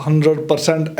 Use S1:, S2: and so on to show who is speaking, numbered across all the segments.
S1: 100%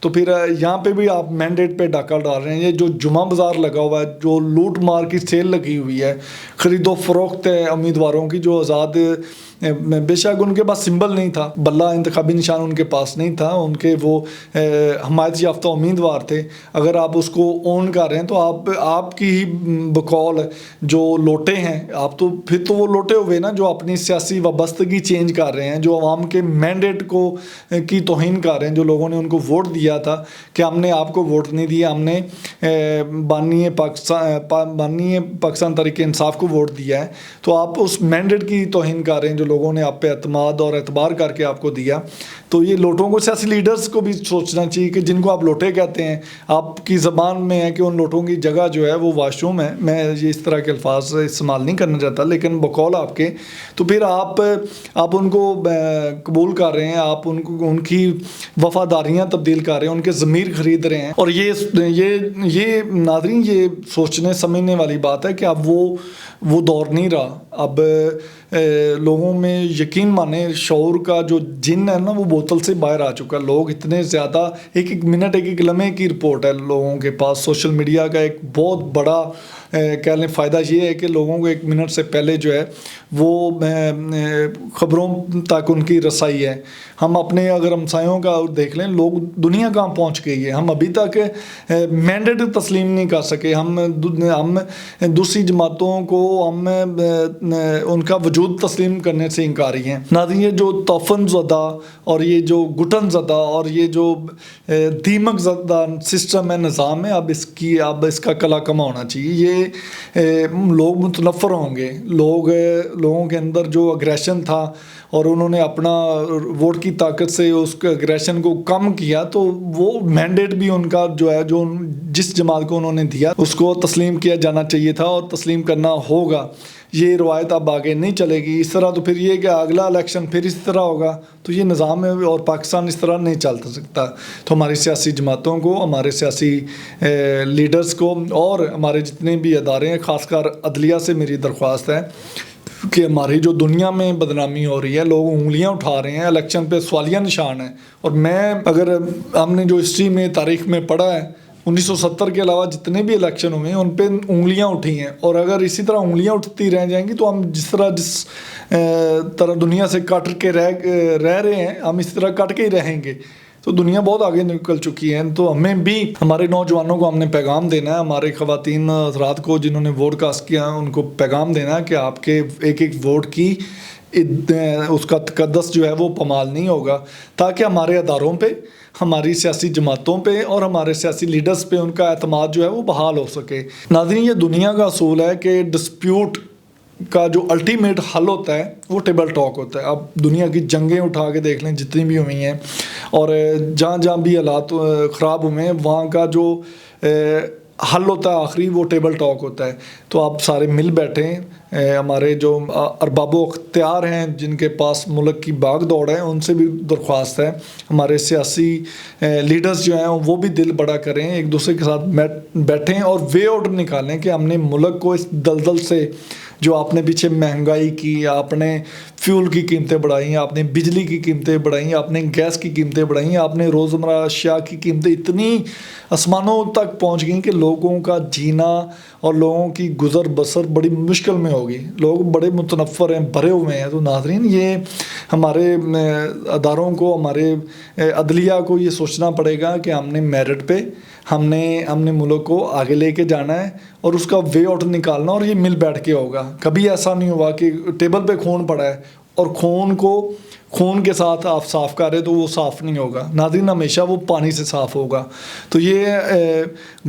S1: تو پھر یہاں پہ بھی آپ مینڈیٹ پہ ڈاکہ ڈال رہے ہیں. یہ جو جمعہ بازار لگا ہوا ہے, جو لوٹ مار کی سیل لگی ہوئی ہے, خرید و فروخت ہے امیدواروں کی جو آزاد, بے شک ان کے پاس سمبل نہیں تھا, بلہ انتخابی نشان ان کے پاس نہیں تھا, ان کے وہ حمایت یافتہ امیدوار تھے. اگر آپ اس کو اون کر رہے ہیں تو آپ کی ہی بقول جو لوٹے ہیں آپ, تو پھر تو وہ لوٹے ہوئے نا جو اپنی سیاسی وابستگی چینج کر رہے ہیں, جو عوام کے مینڈیٹ کو کی توہین کر رہے ہیں, جو لوگوں نے ان کو ووٹ دیا تھا کہ ہم نے آپ کو ووٹ نہیں دیا, ہم نے بانی پاکستان تحریک انصاف کو ووٹ دیا ہے, تو آپ اس مینڈیٹ کی توہین کر رہے ہیں جو لوگوں نے آپ پہ اعتماد اور اعتبار کر کے آپ کو دیا. تو یہ لوٹوں کو, سیاسی لیڈرز کو بھی سوچنا چاہیے کہ جن کو آپ لوٹے کہتے ہیں, آپ کی زبان میں ہے کہ ان لوٹوں کی جگہ جو ہے وہ واش روم ہے. میں یہ اس طرح کے الفاظ استعمال نہیں کرنا چاہتا, لیکن بقول آپ کے تو پھر آپ ان کو قبول کر رہے ہیں, آپ ان کی وفاداریاں تبدیل کر رہے ہیں, ان کے ضمیر خرید رہے ہیں. اور یہ ناظرین, یہ سوچنے سمجھنے والی بات ہے کہ اب وہ دور نہیں رہا. اب لوگوں میں یقین مانیں شعور کا جو جن ہے نا وہ بوتل سے باہر آ چکا ہے. لوگ اتنے زیادہ, ایک منٹ ایک لمحے کی رپورٹ ہے لوگوں کے پاس. سوشل میڈیا کا ایک بہت بڑا کہہ لیں فائدہ یہ ہے کہ لوگوں کو 1 منٹ سے پہلے جو ہے وہ خبروں تک ان کی رسائی ہے. ہم اپنے اگر ہمسایوں کا دیکھ لیں, لوگ دنیا کہاں پہنچ گئی ہے, ہم ابھی تک مینڈیٹ تسلیم نہیں کر سکے. ہم دوسری جماعتوں کو ہم ان کا وجود تسلیم کرنے سے انکاری ہیں. ناظرین, یہ جو توفن زدہ اور یہ جو گھٹن زدہ اور یہ جو دیمک زدہ سسٹم ہے, نظام ہے, اب اس کا کلا کما ہونا چاہیے. یہ لوگ متنفر ہوں گے, لوگوں کے اندر جو اگریشن تھا اور انہوں نے اپنا ووٹ کی طاقت سے اس اگریشن کو کم کیا, تو وہ مینڈیٹ بھی ان کا جو ہے, جو جس جماعت کو انہوں نے دیا اس کو تسلیم کیا جانا چاہیے تھا اور تسلیم کرنا ہوگا. یہ روایت اب آگے نہیں چلے گی اس طرح. تو پھر یہ کہ اگلا الیکشن پھر اس طرح ہوگا, تو یہ نظام ہے اور پاکستان اس طرح نہیں چل سکتا. تو ہماری سیاسی جماعتوں کو, ہمارے سیاسی لیڈرز کو اور ہمارے جتنے بھی ادارے ہیں, خاص کر عدلیہ سے میری درخواست ہے کہ ہماری جو دنیا میں بدنامی ہو رہی ہے, لوگ انگلیاں اٹھا رہے ہیں, الیکشن پہ سوالیہ نشان ہے. اور اگر ہم نے جو ہسٹری میں تاریخ میں پڑھا ہے 1970 کے علاوہ جتنے بھی الیکشن ہوئے ہیں ان پہ انگلیاں اٹھی ہیں, اور اگر اسی طرح انگلیاں اٹھتی رہ جائیں گی تو ہم جس طرح دنیا سے کٹ کے رہ رہے ہیں, ہم اس طرح کٹ کے ہی رہیں گے. تو دنیا بہت آگے نکل چکی ہے. تو ہمیں بھی, ہمارے نوجوانوں کو ہم نے پیغام دینا ہے, ہمارے خواتین حضرات کو جنہوں نے ووٹ کاسٹ کیا ان کو پیغام دینا ہے کہ آپ کے ایک ووٹ کی اس کا تقدس جو ہے وہ پامال نہیں ہوگا, تاکہ ہمارے اداروں پہ, ہماری سیاسی جماعتوں پہ اور ہمارے سیاسی لیڈرز پہ ان کا اعتماد جو ہے وہ بحال ہو سکے. ناظرین, یہ دنیا کا اصول ہے کہ ڈسپیوٹ کا جو الٹیمیٹ حل ہوتا ہے وہ ٹیبل ٹاک ہوتا ہے. اب دنیا کی جنگیں اٹھا کے دیکھ لیں جتنی بھی ہوئی ہیں, اور جہاں بھی حالات خراب ہوئے ہیں وہاں کا جو حل ہوتا ہے آخری وہ ٹیبل ٹاک ہوتا ہے. تو آپ سارے مل بیٹھیں, ہمارے جو ارباب و اختیار ہیں جن کے پاس ملک کی باغ دوڑ ہے ان سے بھی درخواست ہے, ہمارے سیاسی لیڈرز جو ہیں وہ بھی دل بڑا کریں, ایک دوسرے کے ساتھ بیٹھیں اور وے آؤٹ نکالیں کہ ہم نے ملک کو اس دلدل سے, جو آپ نے پیچھے مہنگائی کی, آپ نے فیول کی قیمتیں بڑھائی, آپ نے بجلی کی قیمتیں بڑھائی, آپ نے گیس کی قیمتیں بڑھائی, آپ نے روزمرہ اشیاء کی قیمتیں اتنی آسمانوں تک پہنچ گئیں کہ لوگوں کا جینا اور لوگوں کی گزر بسر بڑی مشکل میں ہوگی. لوگ بڑے متنفر ہیں, بھرے ہوئے ہیں. تو ناظرین, یہ ہمارے اداروں کو, ہمارے عدلیہ کو یہ سوچنا پڑے گا کہ ہم نے میرٹ پہ ہم نے ملک کو آگے لے کے جانا ہے اور اس کا وے آؤٹ نکالنا, اور یہ مل بیٹھ کے ہوگا. کبھی ایسا نہیں ہوا کہ ٹیبل پہ خون پڑا ہے اور خون کے ساتھ آپ صاف کر رہے تو وہ صاف نہیں ہوگا. ناظرین, ہمیشہ وہ پانی سے صاف ہوگا. تو یہ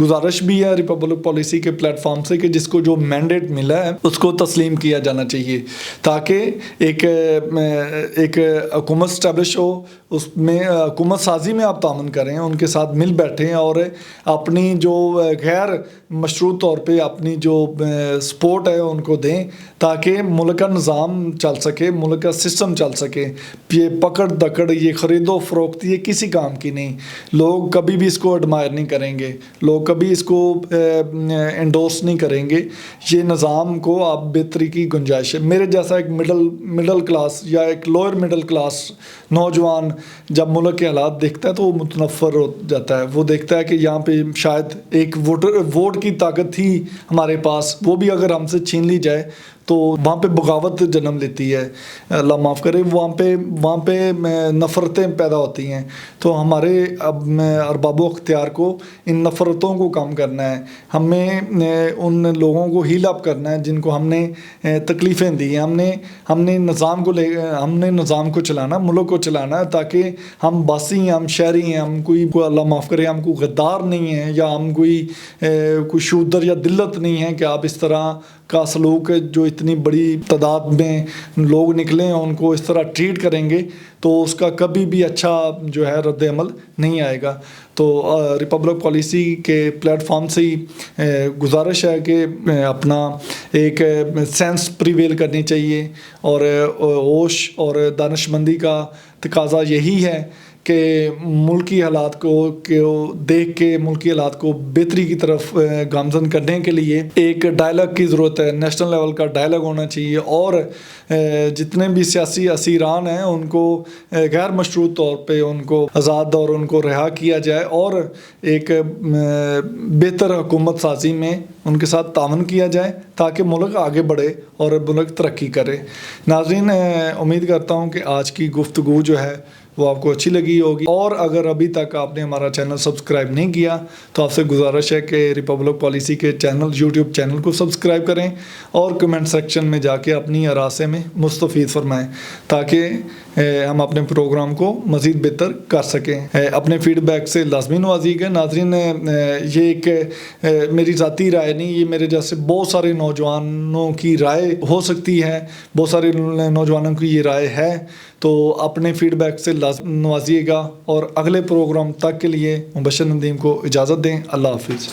S1: گزارش بھی ہے ریپبلک پالیسی کے پلیٹ فارم سے کہ جس کو جو مینڈیٹ ملا ہے اس کو تسلیم کیا جانا چاہیے, تاکہ ایک حکومت اسٹیبلش ہو, اس میں حکومت سازی میں آپ تعاون کریں, ان کے ساتھ مل بیٹھیں اور اپنی جو غیر مشروط طور پہ اپنی جو سپورٹ ہے ان کو دیں, تاکہ ملک کا نظام چل سکے, ملک کا سسٹم چل سکے. یہ پکڑ دکڑ، یہ خرید و فروخت، یہ کسی کام کی نہیں. لوگ کبھی بھی اس کو ایڈمائر نہیں کریں گے، لوگ کبھی اس کو انڈورس نہیں کریں گے. یہ نظام کو آپ بہتری کی گنجائش ہے. میرے جیسا ایک مڈل کلاس یا ایک لوئر مڈل کلاس نوجوان جب ملک کے حالات دیکھتا ہے تو وہ متنفر ہو جاتا ہے. وہ دیکھتا ہے کہ یہاں پہ شاید ایک ووٹ کی طاقت تھی ہمارے پاس، وہ بھی اگر ہم سے چھین لی جائے تو وہاں پہ بغاوت جنم لیتی ہے، اللہ معاف کرے. وہاں پہ نفرتیں پیدا ہوتی ہیں. تو ہمارے ارباب و اختیار کو ان نفرتوں کو کم کرنا ہے. ہمیں ان لوگوں کو ہیل اپ کرنا ہے جن کو ہم نے تکلیفیں دی ہیں. ہم نے نظام کو چلانا، ملک کو چلانا ہے، تاکہ ہم باسی ہیں، ہم شہری ہیں، ہم کوئی اللہ معاف کرے ہم کوئی غدار نہیں ہیں، یا ہم کوئی شودر یا دلت نہیں ہیں کہ آپ اس طرح کا سلوک جو اتنی بڑی تعداد میں لوگ نکلے ہیں ان کو اس طرح ٹریٹ کریں گے تو اس کا کبھی بھی اچھا جو ہے رد عمل نہیں آئے گا. تو ریپبلک پالیسی کے پلیٹ فارم سے ہی گزارش ہے کہ اپنا ایک سینس پریویل کرنی چاہیے، اور ہوش اور دانشمندی کا تقاضا یہی ہے کہ ملکی حالات کو دیکھ کے ملکی حالات کو بہتری کی طرف گامزن کرنے کے لیے ایک ڈائلاگ کی ضرورت ہے. نیشنل لیول کا ڈائلاگ ہونا چاہیے، اور جتنے بھی سیاسی اسیران ہیں ان کو غیر مشروط طور پہ ان کو آزاد اور ان کو رہا کیا جائے، اور ایک بہتر حکومت سازی میں ان کے ساتھ تعاون کیا جائے تاکہ ملک آگے بڑھے اور ملک ترقی کرے. ناظرین، امید کرتا ہوں کہ آج کی گفتگو جو ہے وہ آپ کو اچھی لگی ہوگی، اور اگر ابھی تک آپ نے ہمارا چینل سبسکرائب نہیں کیا تو آپ سے گزارش ہے کہ ریپبلک پالیسی کے یوٹیوب چینل کو سبسکرائب کریں، اور کمنٹ سیکشن میں جا کے اپنی آراء میں مستفید فرمائیں تاکہ ہم اپنے پروگرام کو مزید بہتر کر سکیں. اپنے فیڈ بیک سے لازمی نوازی گئے. ناظرین، یہ ایک میری ذاتی رائے نہیں، یہ میرے جیسے بہت سارے نوجوانوں کی رائے ہو سکتی ہے، بہت سارے نوجوانوں کی یہ رائے ہے. تو اپنے فیڈ بیک سے لازم نوازیے گا، اور اگلے پروگرام تک کے لیے مبشر ندیم کو اجازت دیں. اللہ حافظ.